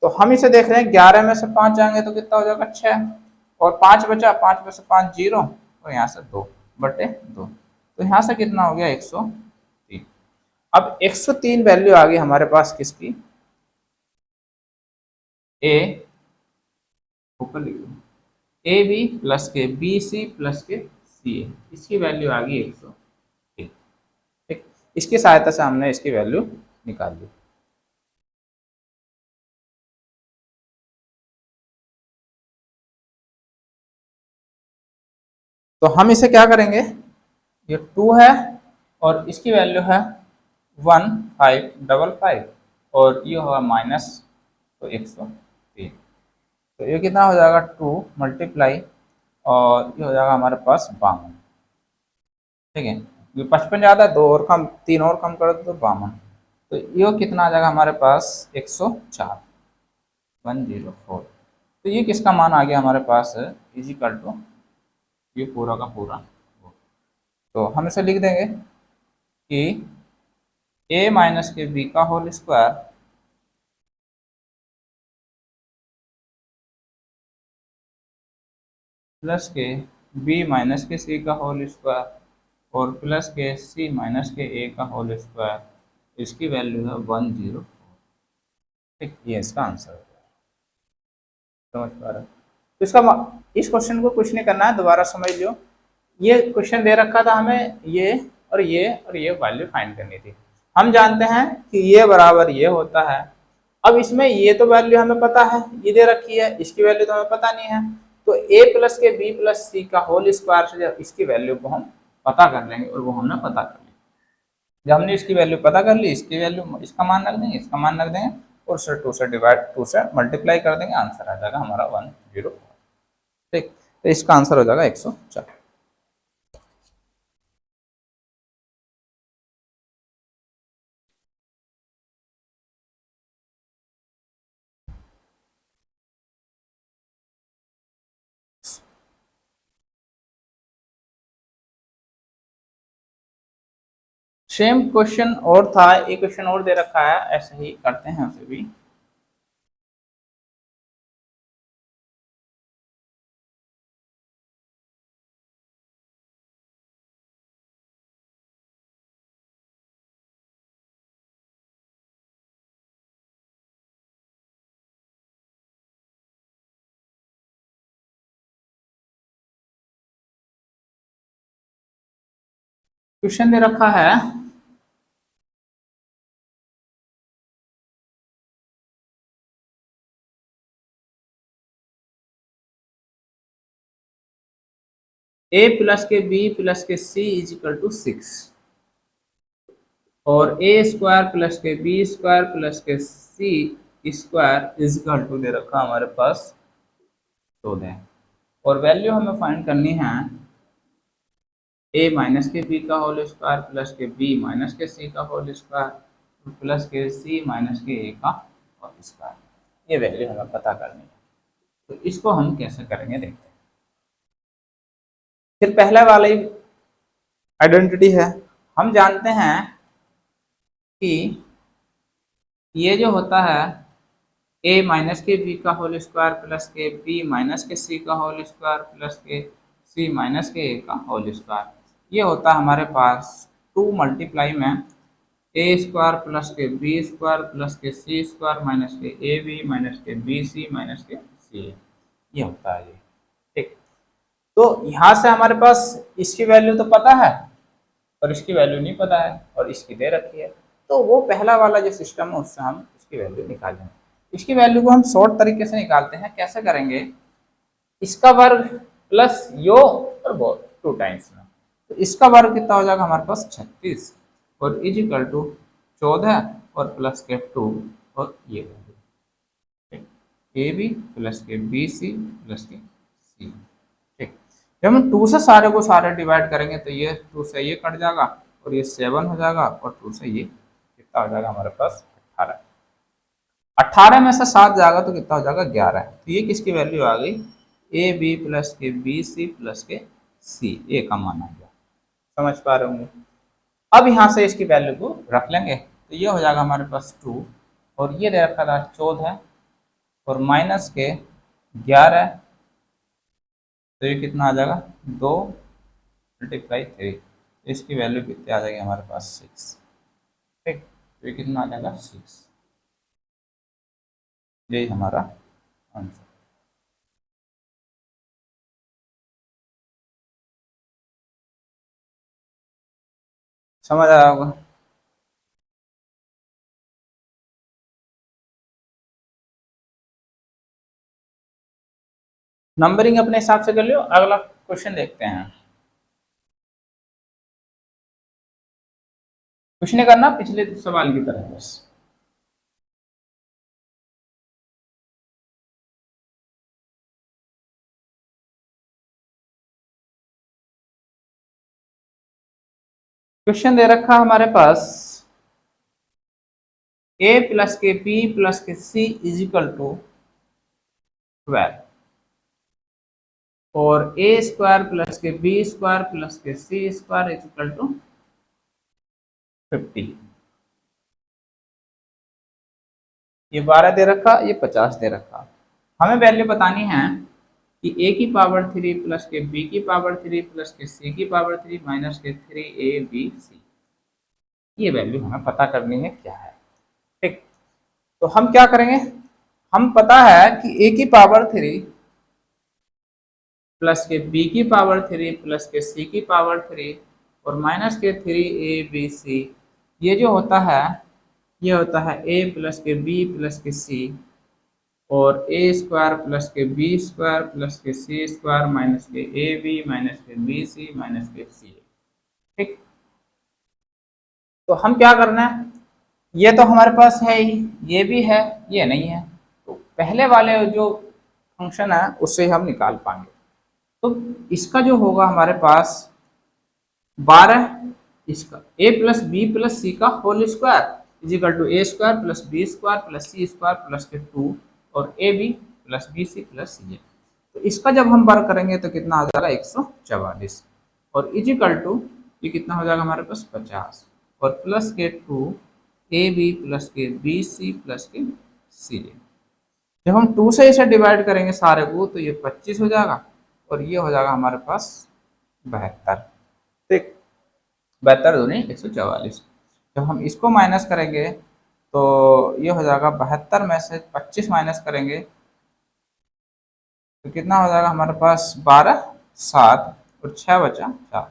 तो हम इसे देख रहे हैं 11 में से 5 जाएंगे तो कितना हो जाएगा 6 और 5 बचा, 5 में से 5 जीरो और यहाँ से 2 बटे 2, तो यहाँ से कितना हो गया 103। अब 103 वैल्यू आ गई हमारे पास किसकी, ए ऊपर लिख दो ए बी प्लस के बी सी प्लस के सी ए, इसकी वैल्यू आ गई 103। ठीक, इसकी सहायता से हमने इसकी वैल्यू निकाल ली। तो हम इसे क्या करेंगे, ये 2 है और इसकी वैल्यू है 1555 और ये होगा माइनस, तो 103। तो ये कितना हो जाएगा 2 मल्टीप्लाई और ये हो जाएगा हमारे पास 52। ठीक है, ये 55 ज़्यादा, 2 और कम, 3 और कम कर दो तो 52। तो ये कितना आ जाएगा हमारे पास 104, 104। तो ये किसका मान आ गया हमारे पास, इजिकल टू ये पूरा का पूरा। तो हम इसे लिख देंगे कि a माइनस के b का होल स्क्वायर प्लस के b माइनस के c का होल स्क्वायर और प्लस के c माइनस के a का होल स्क्वायर, इसकी वैल्यू है 104। ठीक, ये इसका आंसर है। समझ पा रहे हो? तो इस क्वेश्चन को कुछ नहीं करना है, दोबारा समझ लो। ये क्वेश्चन दे रखा था हमें, ये वैल्यू फाइंड करनी थी। हम जानते हैं कि ये बराबर ये होता है। अब इसमें ये तो वैल्यू हमें पता है, ये दे रखी है, इसकी वैल्यू तो हमें पता नहीं है। तो a प्लस के b प्लस c का होल स्क्वायर से जब इसकी वैल्यू को हम पता कर लेंगे, और वो हमने पता कर ली। जब हमने इसकी वैल्यू पता कर ली, इसकी वैल्यू, इसका मान रख देंगे, इसका मान रख देंगे और उसे 2 से डिवाइड, 2 से मल्टीप्लाई कर देंगे, आंसर आ जाएगा हमारा 104। ठीक, तो इसका आंसर हो जाएगा 104। सेम क्वेश्चन और था, एक क्वेश्चन और दे रखा है, ऐसे ही करते हैं उसे भी। क्वेश्चन दे रखा है a प्लस के b प्लस के c इज इक्वल टू 6 और a स्क्वायर प्लस के b स्क्वायर प्लस के c square is equal to दे रखा हमारे पास 14। और वैल्यू हमें फाइंड करनी है a माइनस के b का होल स्क्वायर प्लस के b माइनस के c का होल स्क्वायर प्लस के c माइनस के a का होल स्क्वायर। ये वैल्यू हमें पता करनी है। तो इसको हम कैसे करेंगे देखते हैं। फिर पहले वाली आइडेंटिटी है, हम जानते हैं कि ये जो होता है a माइनस के b का होल स्क्वायर प्लस के b माइनस के c का होल स्क्वायर प्लस के c माइनस के a का होल स्क्वायर, ये होता है हमारे पास 2 मल्टीप्लाई में a स्क्वायर प्लस के b स्क्वायर प्लस के c स्क्वायर माइनस के ए बी माइनस के बी सी माइनस के सी ए, ये होता है ये। ठीक, तो यहाँ से हमारे पास इसकी वैल्यू तो पता है और इसकी वैल्यू नहीं पता है और इसकी दे रखी है, तो वो पहला वाला जो सिस्टम है उससे हम इसकी वैल्यू निकालेंगे। इसकी वैल्यू को हम शॉर्ट तरीके से निकालते हैं, कैसे करेंगे, इसका वर्ग प्लस यो और वो 2 टाइम्स में, तो इसका वर्ग कितना हो जाएगा हमारे पास 36 और इज इक्वल टू 14 और प्लस के 2 और ये वैल्यू ए बी प्लस के बी सी प्लस के सी। ठीक, जब हम 2 से सारे को सारे डिवाइड करेंगे तो ये 2 से ये कट जाएगा और ये 7 हो जाएगा और 2 से ये कितना हो जाएगा हमारे पास 18। 18 में से 7 जाएगा तो कितना हो जाएगा 11। तो ये किसकी वैल्यू आ गई, ए बी प्लस के बी सी प्लस के सी, ए का मान आ गया। समझ पा रहे होंगे। अब यहाँ से इसकी वैल्यू को रख लेंगे तो ये हो जाएगा हमारे पास 2 और ये दे रखा था 14 और माइनस के 11, तो ये कितना आ जाएगा 2 मल्टीप्लाई 3, इसकी वैल्यू कितनी आ जाएगी हमारे पास 6। ठीक, तो ये कितना आ जाएगा 6, यही हमारा आंसर। समझ आया होगा। नंबरिंग अपने हिसाब से कर लियो, अगला क्वेश्चन देखते हैं। कुछ नहीं करना, पिछले सवाल की तरह बस। क्वेश्चन दे रखा हमारे पास a प्लस के b प्लस के c इज इक्वल टू 12 और a स्क्वायर प्लस के b स्क्वायर प्लस के c square is equal to 50। ये 12 दे रखा, ये 50 दे रखा। हमें वैल्यू बतानी है कि a की पावर 3 प्लस के b की पावर 3 प्लस के c की पावर 3 माइनस के 3ab c, ये वैल्यू हमें पता करनी है क्या है। ठीक, तो हम क्या करेंगे, हम पता है कि a की पावर 3 प्लस के b की पावर 3 प्लस के c की पावर 3 और माइनस के 3abc, ये जो होता है ये होता है a प्लस के b प्लस के c और a स्क्वायर प्लस के b स्क्वायर प्लस के c स्क्वायर माइनस के ab माइनस के bc माइनस के ca। ठीक, तो हम क्या करना है, ये तो हमारे पास है ही, ये भी है, ये नहीं है, तो पहले वाले जो फंक्शन है उससे हम निकाल पाएंगे। तो इसका जो होगा हमारे पास 12, इसका a plus B plus C का whole square is equal to A square plus B square plus C square plus के 2 और A B plus B C plus C. तो इसका जब हम वर्क करेंगे तो कितना हो जाएगा 144 और इज इक्वल टू ये कितना हो जाएगा हमारे पास 50 और प्लस के 2 ए बी प्लस के बी सी प्लस के सी। जब हम 2 से इसे डिवाइड करेंगे सारे को तो ये 25 हो जाएगा और ये हो जाएगा हमारे पास 72। ठीक, 72 दूनी 144। जब हम इसको माइनस करेंगे तो ये हो जाएगा 72 में से 25 माइनस करेंगे तो कितना हो जाएगा हमारे पास 12, 7 और 6 बचा 4,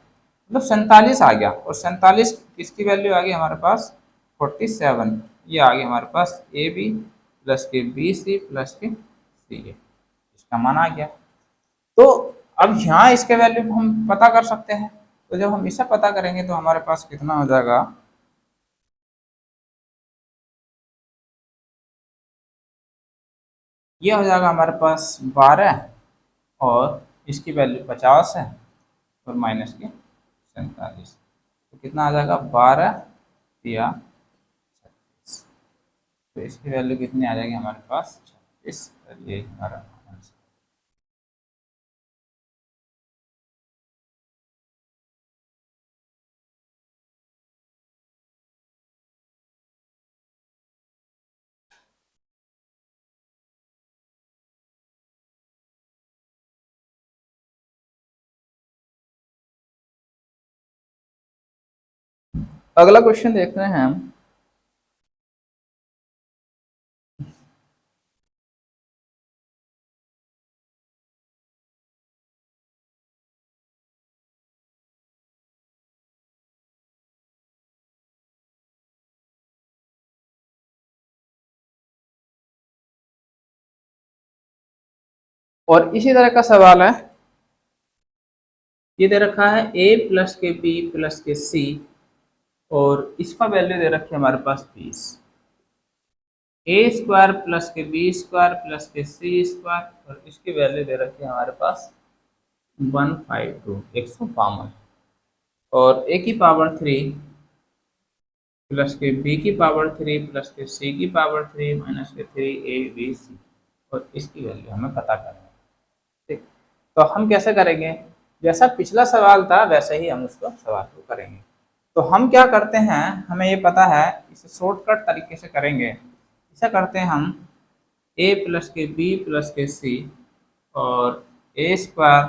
मतलब 47 आ गया। और 47 किसकी वैल्यू आ गई हमारे पास 47, ये आ गई हमारे पास ए बी प्लस के बी सी प्लस के सी, इसका मान आ गया। तो अब यहाँ इसके वैल्यू हम पता कर सकते हैं, तो जब हम इसे पता करेंगे तो हमारे पास कितना हो जाएगा, ये हो जाएगा हमारे पास 12 और इसकी वैल्यू 50 है और माइनस के 47, तो कितना आ जाएगा 12 या 36, तो इसकी वैल्यू कितनी आ जाएगी हमारे पास 36, ये हमारा आंसर। अगला क्वेश्चन देखते हैं हम। और इसी तरह का सवाल है, ये दे रखा है a प्लस के b प्लस के c और इसका वैल्यू दे रखी है हमारे पास 20, ए स्क्वायर प्लस के बी स्क्वायर प्लस के सी स्क्वायर और इसकी वैल्यू दे रखी है हमारे पास 152 और ए की पावर 3 प्लस के बी की पावर 3 प्लस के सी की पावर 3 माइनस के 3ab और इसकी वैल्यू हमें पता करना है। ठीक, तो हम कैसे करेंगे, जैसा पिछला सवाल था वैसे ही हम उसको सवाल को करेंगे। तो हम क्या करते हैं, हमें ये पता है, इसे शॉर्टकट तरीके से करेंगे। ऐसा करते हैं हम a प्लस के बी प्लस के सी और ए स्क्वायर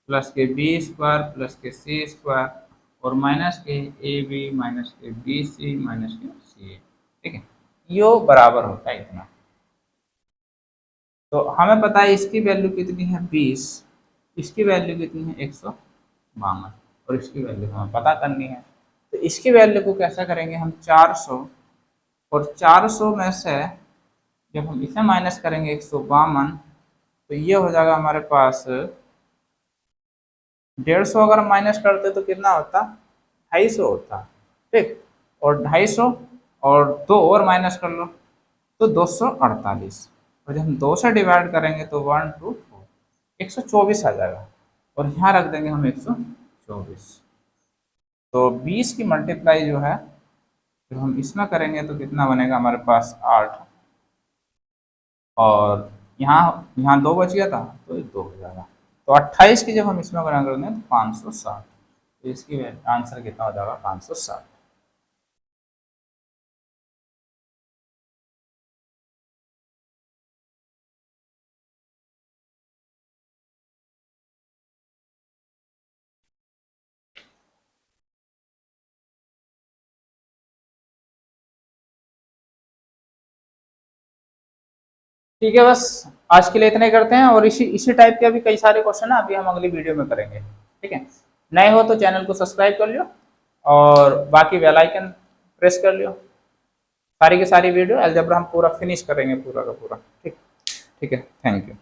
प्लस के बी स्क्वायर प्लस के सी स्क्वायर और माइनस के ए बी माइनस के बी सी माइनस के सी ए। ठीक है, यो बराबर होता है इतना। तो हमें पता है इसकी वैल्यू कितनी है 20, इसकी वैल्यू कितनी है 152 और इसकी वैल्यू हमें पता करनी है। तो इसकी वैल्यू को कैसा करेंगे हम 400 और 400 में से जब हम इसे माइनस करेंगे 152 तो ये हो जाएगा हमारे पास 150, अगर माइनस करते तो कितना होता 250 होता। ठीक, और 250 और 2 और माइनस कर लो तो 248, और जब हम 2 से डिवाइड करेंगे तो 1 2 4 124 आ जाएगा, और यहाँ रख देंगे हम 124। तो 20 की मल्टीप्लाई जो है जब हम इसमें करेंगे तो कितना बनेगा हमारे पास 8, और यहाँ यहाँ 2 बच गया था तो ये 2 हो जाएगा। तो 28 की जब हम इसमें गुणा करेंगे तो 560, तो इसकी आंसर कितना हो जाएगा 560। ठीक है, बस आज के लिए इतना ही करते हैं, और इसी इसी टाइप के अभी कई सारे क्वेश्चन है अभी हम अगली वीडियो में करेंगे। ठीक है, नए हो तो चैनल को सब्सक्राइब कर लियो, और बाकी बेल आइकन प्रेस कर लियो। सारी की सारी वीडियो अलजेब्रा हम पूरा फिनिश करेंगे पूरा का पूरा। ठीक, ठीक है, थैंक यू।